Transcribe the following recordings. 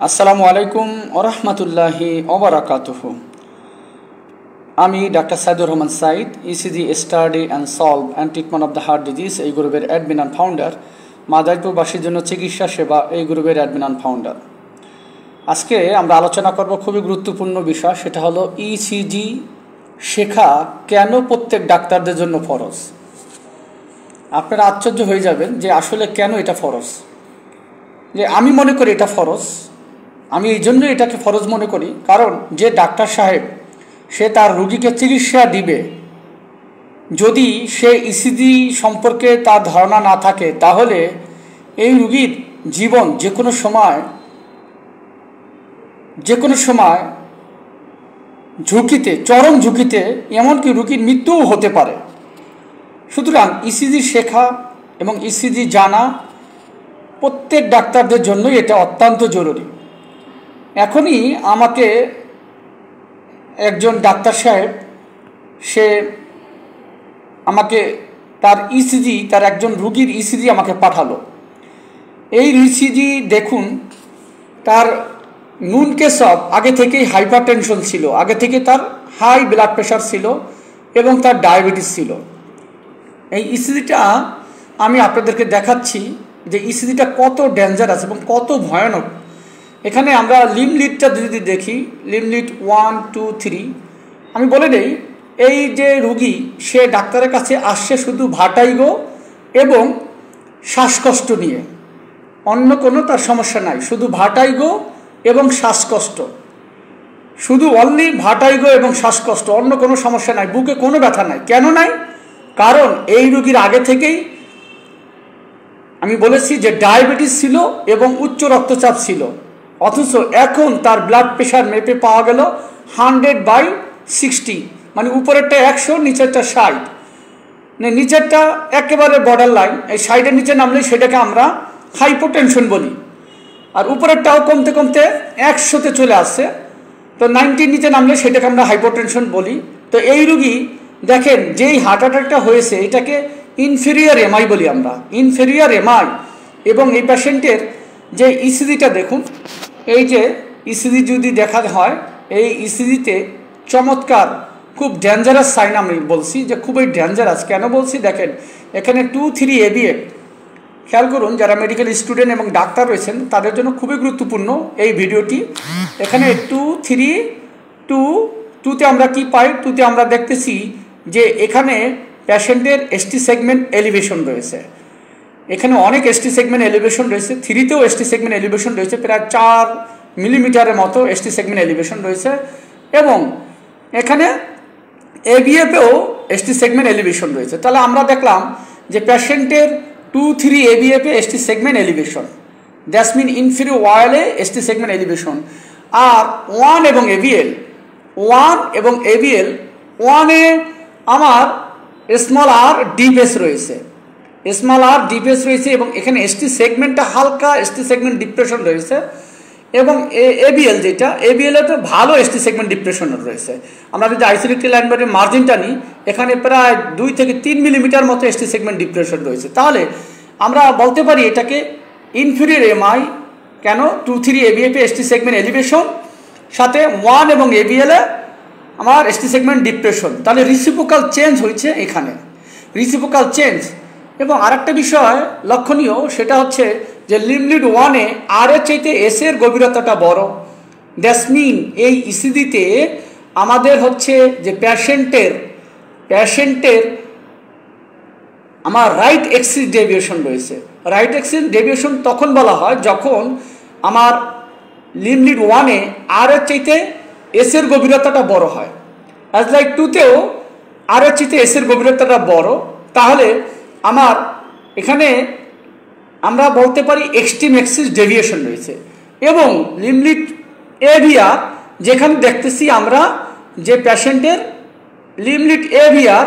আসসালামু আলাইকুম ওরহমতুল্লাহি ওবারাকাতুহু। আমি doctor Saidur Rahman Saeed, ECG study and solve and treatment of the heart disease এই গ্রুপের অ্যাডমিন অ্যান্ড ফাউন্ডার, মাদারীপুরবাসীর জন্য চিকিৎসা সেবা এই গ্রুপের অ্যাডমিন অ্যান্ড ফাউন্ডার। আজকে আমরা আলোচনা করব খুবই গুরুত্বপূর্ণ বিষয়, সেটা হলো ইসিজি শেখা কেন প্রত্যেক ডাক্তারদের জন্য ফরজ। আপনারা আশ্চর্য হয়ে যাবেন যে আসলে কেন এটা ফরজ। যে আমি মনে করি এটা ফরজ, আমি এই জন্য এটাকে ফরজ মনে করি, কারণ যে ডাক্তার সাহেব সে তার রোগীকে চিকিৎসা দিবে, যদি সে ইসিজি সম্পর্কে তার ধারণা না থাকে, তাহলে এই রোগীর জীবন যে কোনো সময় ঝুঁকিতে, চরম ঝুঁকিতে, এমনকি রোগীর মৃত্যুও হতে পারে। সুতরাং ইসিজি শেখা এবং ইসিজি জানা প্রত্যেক ডাক্তারদের জন্যই এটা অত্যন্ত জরুরি। এখনই আমাকে একজন ডাক্তার সাহেব সে আমাকে তার ইসিজি, তার একজন রোগীর ইসিজি আমাকে পাঠালো। এই ইসিজি দেখুন, তার নুন কেসব আগে থেকেই হাইপার টেনশন ছিল, আগে থেকে তার হাই ব্লাড প্রেশার ছিল এবং তার ডায়াবেটিস ছিল। এই ইসিজিটা আমি আপনাদেরকে দেখাচ্ছি যে ইসিজিটা কত ডেঞ্জারাস এবং কত ভয়ানক। এখানে আমরা লিমলিটটা যদি দেখি, লিমলিট 1, 2, 3, আমি বলে নেই, এই যে রুগী সে ডাক্তারের কাছে আসছে শুধু ভাটাইগো এবং শ্বাসকষ্ট নিয়ে, অন্য কোনো তার সমস্যা নাই, শুধু ভাটাইগো এবং শ্বাসকষ্ট, শুধু অনলি ভাটাইগো এবং শ্বাসকষ্ট, অন্য কোনো সমস্যা নাই, বুকে কোনো ব্যথা নাই। কেন নাই? কারণ এই রুগীর আগে থেকেই আমি বলেছি যে ডায়াবেটিস ছিল এবং উচ্চ রক্তচাপ ছিল, অথচ এখন তার ব্লাড প্রেশার মেপে পাওয়া গেল 100/60, মানে উপরেরটা 100, নিচেরটা 60, মানে নিচেরটা একেবারে বর্ডার লাইন, এই 60-এর নিচে নামলে সেটাকে আমরা হাইপোটেনশন বলি, আর উপরেরটাও কমতে কমতে 100-তে চলে আসছে, তো 90-র নিচে নামলে সেটাকে আমরা হাইপোটেনশন বলি। তো এই রুগী দেখেন, যেই হার্ট অ্যাটাকটা হয়েছে এটাকে ইনফেরিয়র এমআই বলি আমরা, ইনফেরিয়র এমআই। এবং এই পেশেন্টের যে ইসিজিটা দেখুন, এই যে ইসিজি যদি দেখা হয়, এই ইসিজিতে চমৎকার খুব ডেঞ্জারাস সাইন আমি বলছি যে খুবই ডেঞ্জারাস। কেন বলছি দেখেন, এখানে 2, 3 ABF, খেয়াল করুন, যারা মেডিকেল স্টুডেন্ট এবং ডাক্তার রয়েছেন তাদের জন্য খুবই গুরুত্বপূর্ণ এই ভিডিওটি। এখানে 2, 3, 2তে আমরা কি পাই? 2তে আমরা দেখতেছি যে এখানে পেশেন্টের এসটি সেগমেন্ট এলিভেশন রয়েছে, এখানে অনেক এসটি সেগমেন্ট এলিভেশন রয়েছে। 3তেও এসটি সেগমেন্ট এলিভেশন রয়েছে, প্রায় 4 মিলিমিটারের মতো এসটি সেগমেন্ট এলিভেশন রয়েছে, এবং এখানে এবিএফেও এসটি সেগমেন্ট এলিভেশন রয়েছে। তাহলে আমরা দেখলাম যে পেশেন্টের 2, 3 ABF এ ST segment elevation, that's mean inferior ওয়ালে এসটি সেগমেন্ট এলিভেশন। আর 1 এবং ABL, 1-এ আমার স্মল আর ডিপেস রয়েছে, এবং এখানে এসটি সেগমেন্টটা হালকা এসটি সেগমেন্ট ডিপ্রেশন রয়েছে, এবং ABL যেটা, ABL এর তো ভালো এসটি সেগমেন্ট ডিপ্রেশন রয়েছে। আমরা যদি আইসোলেটেড লাইন বারের মার্জিনটা নিই, এখানে প্রায় 2 থেকে 3 মিলিমিটার মতো এসটি সেগমেন্ট ডিপ্রেশন রয়েছে। তাহলে আমরা বলতে পারি এটাকে ইনফেরিয়র এমআই। কেন? 2, 3 ABF এ এসটি সেগমেন্ট এলিভেশন, সাথে 1 এবং ABL এ আমার এসটি সেগমেন্ট ডিপ্রেশন। তাহলে রিসিপ্রোকাল চেঞ্জ হয়েছে এখানে, রিসিপ্রোকাল চেঞ্জ। এবং আরেকটা বিষয় লক্ষণীয়, সেটা হচ্ছে যে লিমলিট 1-এ আর এর চাইতে এস এর গভীরতাটা বড়। দ্যাটস মিন এই ইসিজিতে আমাদের হচ্ছে যে পেশেন্টের আমার রাইট এক্সিস ডেভিয়েশন রয়েছে। রাইট এক্সিস ডেভিয়েশন তখন বলা হয় যখন আমার লিমলিট 1-এ আর এর চাইতে এস এর গভীরতাটা বড় হয়। অ্যাজ লাইক 2তেও আর এর চাইতে এস এর গভীরতাটা বড়, তাহলে আমার এখানে আমরা বলতে পারি এক্সট্রিম এক্সিস ডেভিয়েশন রয়েছে। এবং লিমলিট এভিআর, যেখানে দেখতেছি আমরা যে পেশেন্টের লিমলিট এভিআর,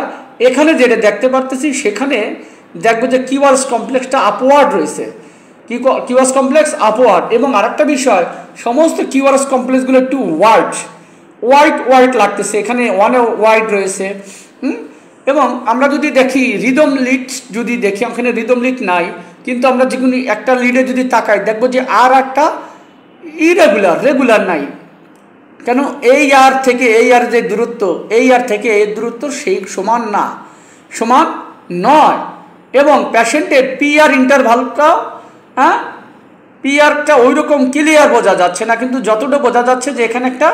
এখানে যেটা দেখতে পারতেছি সেখানে দেখবো যে কিউআরএস কমপ্লেক্সটা আপওয়ার্ড রয়েছে, কিউআরএস কমপ্লেক্স আপওয়ার্ড। এবং আরেকটা বিষয়, সমস্ত কিউআরএস কমপ্লেক্সগুলো একটু হোয়াইট লাগতেছে, এখানে 1-এ হোয়াইট রয়েছে। এবং আমরা যদি দেখি রিদম লিড, যদি দেখি এখানে রিদম লিড নাই, কিন্তু আমরা যে কোনো একটা লিডে যদি তাকাই দেখবো যে আর একটা ইরেগুলার, রেগুলার নাই। কেন? এই আর থেকে এই আর যে দূরত্ব, এই আর থেকে এই দূরত্ব সেই সমান না, সমান নয়। এবং পেশেন্টের পিআর ইন্টারভালটা পিআরটা ওই রকম ক্লিয়ার বোঝা যাচ্ছে না, কিন্তু যতটা বোঝা যাচ্ছে যে এখানে একটা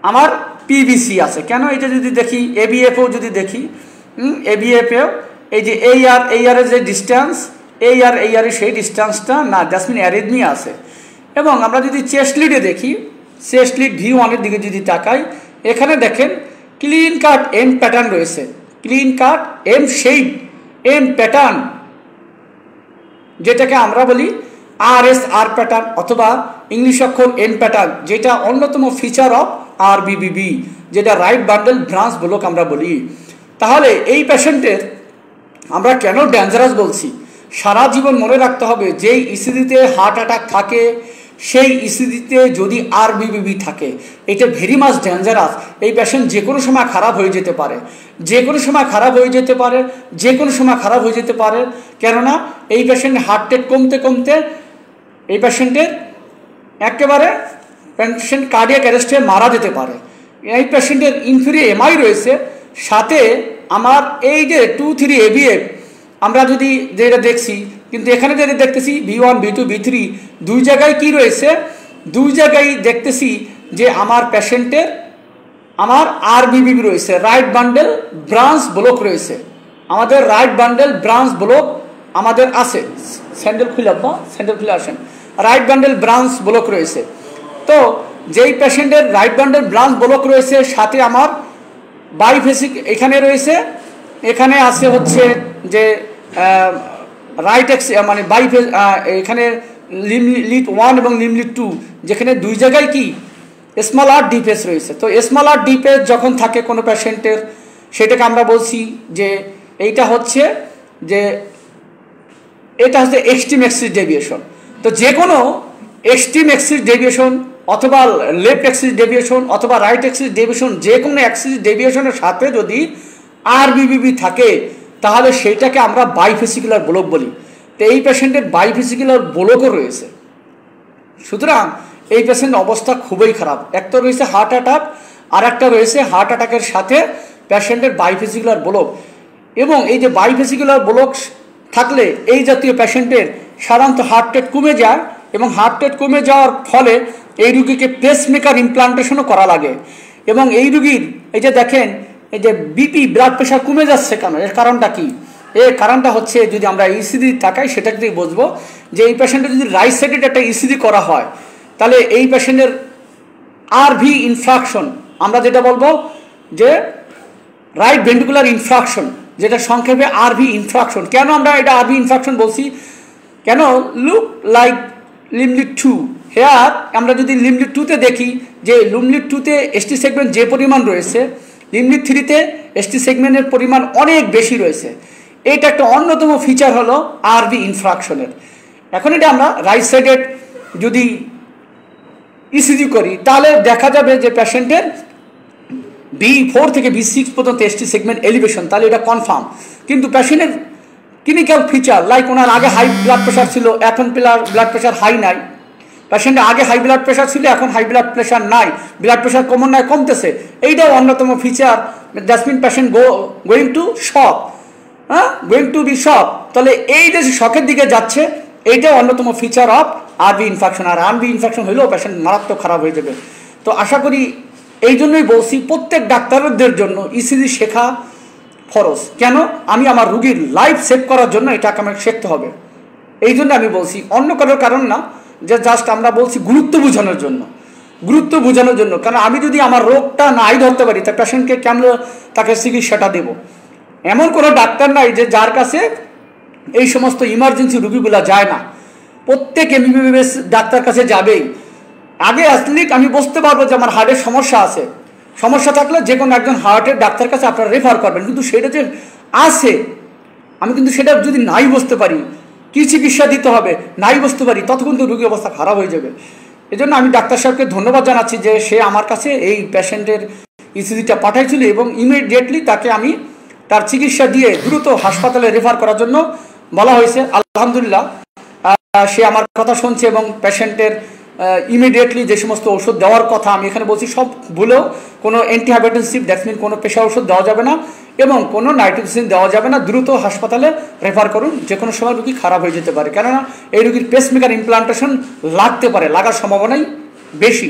আমার পিভিসি আছে। কেন? এটা যদি দেখি এবিএফও যদি দেখি, এবিএফেও এই যে এই আরের যে ডিস্টেন্স, এই আরের সেই ডিস্টেন্সটা না, দ্যাটস মিন অ্যারিথমিয়া আছে। এবং আমরা যদি চেস্ট লিডে দেখি, চেস্ট লিড V1 দিকে যদি তাকাই, এখানে দেখেন ক্লিন কাট এম প্যাটার্ন রয়েছে, ক্লিন কাট এম শেপ, এম প্যাটার্ন, যেটাকে আমরা বলি RSR প্যাটার্ন অথবা ইংলিশ অক্ষর এন প্যাটার্ন, যেটা অন্যতম ফিচার অফ RBBB, যেটা রাইট বান্ডেল ব্রাঞ্চ ব্লক আমরা বলি। তাহলে এই পেশেন্টের আমরা কেন ডেঞ্জারাস বলছি? সারা জীবন মনে রাখতে হবে, যেই ইসিজিতে হার্ট অ্যাটাক থাকে, সেই ইসিজিতে যদি RBBB থাকে, এটা ভেরি মাচ ডেঞ্জারাস। এই পেশেন্ট যে কোনো সময় খারাপ হয়ে যেতে পারে, যে কোনো সময় খারাপ হয়ে যেতে পারে, যে কোনো সময় খারাপ হয়ে যেতে পারে। কেননা এই পেশেন্টের হার্ট রেট কমতে কমতে এই পেশেন্টের একেবারে পেশেন্ট কার্ডিয়াক অ্যারেস্টে মারা যেতে পারে। এই পেশেন্টের ইনফিরিয়র এমআই রয়েছে, সাথে আমার এই যে 2-3 ABF আমরা যদি যেটা দেখছি, কিন্তু এখানে যেটা দেখতেছি V1, V2, V3 দুই জায়গায় কি রয়েছে, দুই জায়গায় দেখতেছি যে আমার পেশেন্টের আমার RBBB রয়েছে, রাইট বান্ডেল ব্রাঞ্চ ব্লক রয়েছে। আমাদের রাইট বান্ডেল ব্রাঞ্চ ব্লক আমাদের আছে, স্যান্ডেল খুলে আসেন, রাইট বান্ডেল ব্রাঞ্চ ব্লক রয়েছে। তো যেই পেশেন্টের রাইট বান্ডেল ব্রাঞ্চ ব্লক রয়েছে, সাথে আমার বাইফেসিক এখানে রয়েছে, এখানে আছে হচ্ছে যে রাইট এক্স মানে বাইফেস, এখানে লিড 1 এবং লিড 2, যেখানে দুই জায়গায় কি স্মল আর ডিফেস রয়েছে। তো স্মল আর ডিফেস যখন থাকে কোনো পেশেন্টের, সেটাকে আমরা বলছি যে এইটা হচ্ছে যে এটা হচ্ছে এক্সট্রিম অ্যাক্সিস ডেভিয়েশন। তো যে কোনো এক্সট্রিম অ্যাক্সিস ডেভিয়েশন অথবা লেফট অ্যাক্সিস ডেভিয়েশন অথবা রাইট অ্যাক্সিস ডেভিয়েশন, যে কোনো অ্যাক্সিস ডেভিয়েশনের সাথে যদি RBBB থাকে, তাহলে সেইটাকে আমরা বাইফেসিকুলার ব্লক বলি। তো এই পেশেন্টের বাইফেসিকুলার ব্লকও রয়েছে। সুতরাং এই পেশেন্ট অবস্থা খুবই খারাপ। একটা রয়েছে হার্ট অ্যাটাক, আর একটা রয়েছে হার্ট অ্যাটাকের সাথে পেশেন্টের বাইফেসিকুলার ব্লক। এবং এই যে বাইফেসিকুলার ব্লক থাকলে এই জাতীয় পেশেন্টের সাধারণত হার্ট রেট কমে যায়, এবং হার্ট রেট কমে যাওয়ার ফলে এই রুগীকে পেসমেকার ইমপ্লান্টেশনও করা লাগে। এবং এই রুগীর এই যে দেখেন এই যে বিপি ব্লাড প্রেশার কমে যাচ্ছে কেন, এর কারণটা কি? এর কারণটা হচ্ছে, যদি আমরা ইসিজি তাকাই সেটা যদি বুঝবো যে এই পেশেন্টের যদি রাইট সাইডেড একটা ইসিজি করা হয়, তাহলে এই পেশেন্টের RV ইনফ্রাকশন, আমরা যেটা বলবো যে রাইট ভেন্ট্রিকুলার ইনফ্রাকশন, যেটা সংক্ষেপে RV ইনফ্রাকশন। কেন আমরা এটা RV ইনফ্রাকশন বলছি? কেন? লুক লাইক লিড 2 হেয়ার, আমরা যদি লিড 2-তে দেখি যে লিড 2-তে ST সেগমেন্ট যে পরিমাণ রয়েছে, লিড 3-তে ST সেগমেন্টের পরিমাণ অনেক বেশি রয়েছে। এটা একটা অন্যতম ফিচার হলো RV ইনফ্রাকশনের। এখন এটা আমরা রাইট সাইডেড যদি ইসিজি করি, তাহলে দেখা যাবে যে পেশেন্টের B4 থেকে B6 পর্যন্ত ST সেগমেন্ট এলিভেশন, তাহলে এটা কনফার্ম। কিন্তু পেশেন্টের ক্লিনিক্যাল ফিচার লাইক ওনার আগে হাই ব্লাড প্রেশার ছিল, এখন ব্লাড প্রেশার হাই নাই। পেশেন্টের আগে হাই ব্লাড প্রেশার ছিল, এখন হাই ব্লাড প্রেশার নাই, ব্লাড প্রেশার কমন নাই, কমতেছে। এইটাও অন্যতম feature. That's mean patient going to shock, going to be shock. তাহলে এই যে শকের দিকে যাচ্ছে, এইটাও অন্যতম ফিচার অফ RV ইনফেকশন। আর RV ইনফেকশন হলেও পেশেন্ট মারাত্মক খারাপ হয়ে যাবে। তো আশা করি এই জন্যই বলছি, প্রত্যেক ডাক্তারদের জন্য ইসিজি শেখা ফরজ। কেন? আমি আমার রুগীর লাইফ সেভ করার জন্য এটাকে আমাকে শিখতে হবে। এই জন্য আমি বলছি, অন্য কারোর কারণ না, যে জাস্ট আমরা বলছি গুরুত্ব বোঝানোর জন্য, গুরুত্ব বোঝানোর জন্য। কারণ আমি যদি আমার রোগটা নাই ধরতে পারি, তা পেশেন্টকে কেমন তাকে চিকিৎসাটা দেব? এমন কোনো ডাক্তার নাই যে যার কাছে এই সমস্ত ইমার্জেন্সি রুগীগুলো যায় না। প্রত্যেক MBBS ডাক্তার কাছে যাবেই। আগে আসলে আমি বুঝতে পারবো যে আমার হার্টের সমস্যা আছে, সমস্যা থাকলে যে কোনো একজন হার্টের ডাক্তার কাছে আপনারা রেফার করবেন। কিন্তু সেটা যে আছে, আমি কিন্তু সেটা যদি নাই বুঝতে পারি, কী চিকিৎসা দিতে হবে নাই বুঝতে পারি, ততক্ষণ তো রোগীর অবস্থা খারাপ হয়ে যাবে। এই জন্য আমি ডাক্তার সাহেবকে ধন্যবাদ জানাচ্ছি যে সে আমার কাছে এই পেশেন্টের ইসিজিটা পাঠাইছিল, এবং ইমিডিয়েটলি তাকে আমি তার চিকিৎসা দিয়ে দ্রুত হাসপাতালে রেফার করার জন্য বলা হয়েছে। আলহামদুলিল্লাহ সে আমার কথা শুনছে এবং পেশেন্টের ইমিডিয়েটলি যে সমস্ত ওষুধ দেওয়ার কথা আমি এখানে বলছি সব ভুলেও কোনো অ্যান্টিহাইপারটেনসিভ দ্যাটস মিন কোনো প্রেশার ওষুধ দেওয়া যাবে না এবং কোনো নাইট্রোজেন দেওয়া যাবে না। দ্রুত হাসপাতালে রেফার করুন, যে কোনো সময় রুগী খারাপ হয়ে যেতে পারে, কেননা এই রুগীর পেসমেকার ইমপ্লান্টেশন লাগতে পারে, লাগার সম্ভাবনাই বেশি।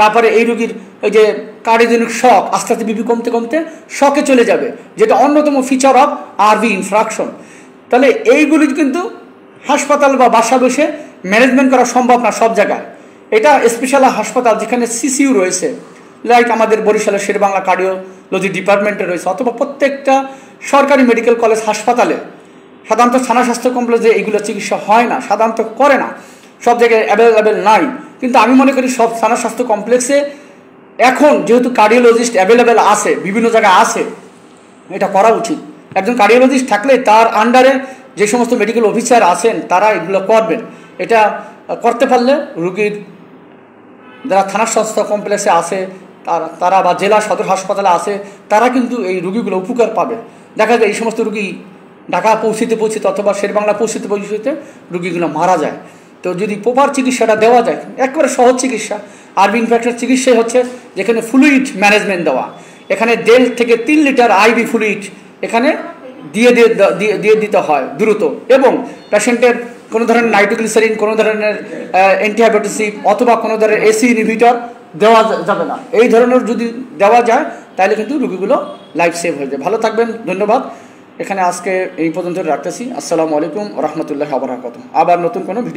তারপরে এই রুগীর ওই যে কার্ডিওজেনিক শক আস্তে আস্তে বিপি কমতে কমতে শকে চলে যাবে, যেটা অন্যতম ফিচার অফ আরভি ইনফ্রাকশন। তাহলে এইগুলি কিন্তু হাসপাতাল বা বাসা বসে ম্যানেজমেন্ট করা সম্ভব না সব জায়গায়। এটা স্পেশাল হাসপাতাল যেখানে সিসিইউ রয়েছে, লাইক আমাদের বরিশালের শেরেবাংলা কার্ডিওলজি ডিপার্টমেন্টে রয়েছে, অথবা প্রত্যেকটা সরকারি মেডিকেল কলেজ হাসপাতালে সাধারণত থানা স্বাস্থ্য কমপ্লেক্সে এইগুলো চিকিৎসা হয় না, সাধারণত করে না, সব জায়গায় অ্যাভেলেবেল নাই। কিন্তু আমি মনে করি সব থানা স্বাস্থ্য কমপ্লেক্সে এখন যেহেতু কার্ডিওলজিস্ট অ্যাভেলেবেল আছে, বিভিন্ন জায়গায় আছে, এটা করা উচিত। একজন কার্ডিওলজিস্ট থাকলে তার আন্ডারে যে সমস্ত মেডিকেল অফিসার আছেন তারা এগুলো করবেন। এটা করতে পারলে রুগীর যারা থানা স্বাস্থ্য কমপ্লেক্সে আছে তারা বা জেলা সদর হাসপাতালে আছে তারা কিন্তু এই রুগীগুলো উপকার পাবে। দেখা যায় এই সমস্ত রুগী ঢাকা পৌঁছতে অথবা শেরবাংলা পৌঁছতে রুগীগুলো মারা যায়। তো যদি প্রপার চিকিৎসাটা দেওয়া যায়, একেবারে সহজ চিকিৎসা। আরভি ইনফেকশন চিকিৎসাই হচ্ছে যেখানে ফ্লুইড ম্যানেজমেন্ট দেওয়া, এখানে 1.5 থেকে 3 লিটার আইভি ফ্লুইড এখানে দিয়ে দিতে হয় দ্রুত, এবং পেশেন্টের কোনো ধরনের নাইট্রোগ্লিসারিন, কোনো ধরনের অ্যান্টিহাইপারটেনসিভ অথবা কোনো ধরনের এসি ইনহিবিটর দেওয়া যাবে না। এই ধরনের যদি দেওয়া যায় তাহলে কিন্তু রুগীগুলো লাইফ সেভ হয়ে যায়। ভালো থাকবেন, ধন্যবাদ। এখানে আজকে এই পর্যন্ত রাখতেছি। আসসালামু আলাইকুম ওয়া রাহমাতুল্লাহি ওয়া বারাকাতুহু। আবার নতুন কোনো ভিডিও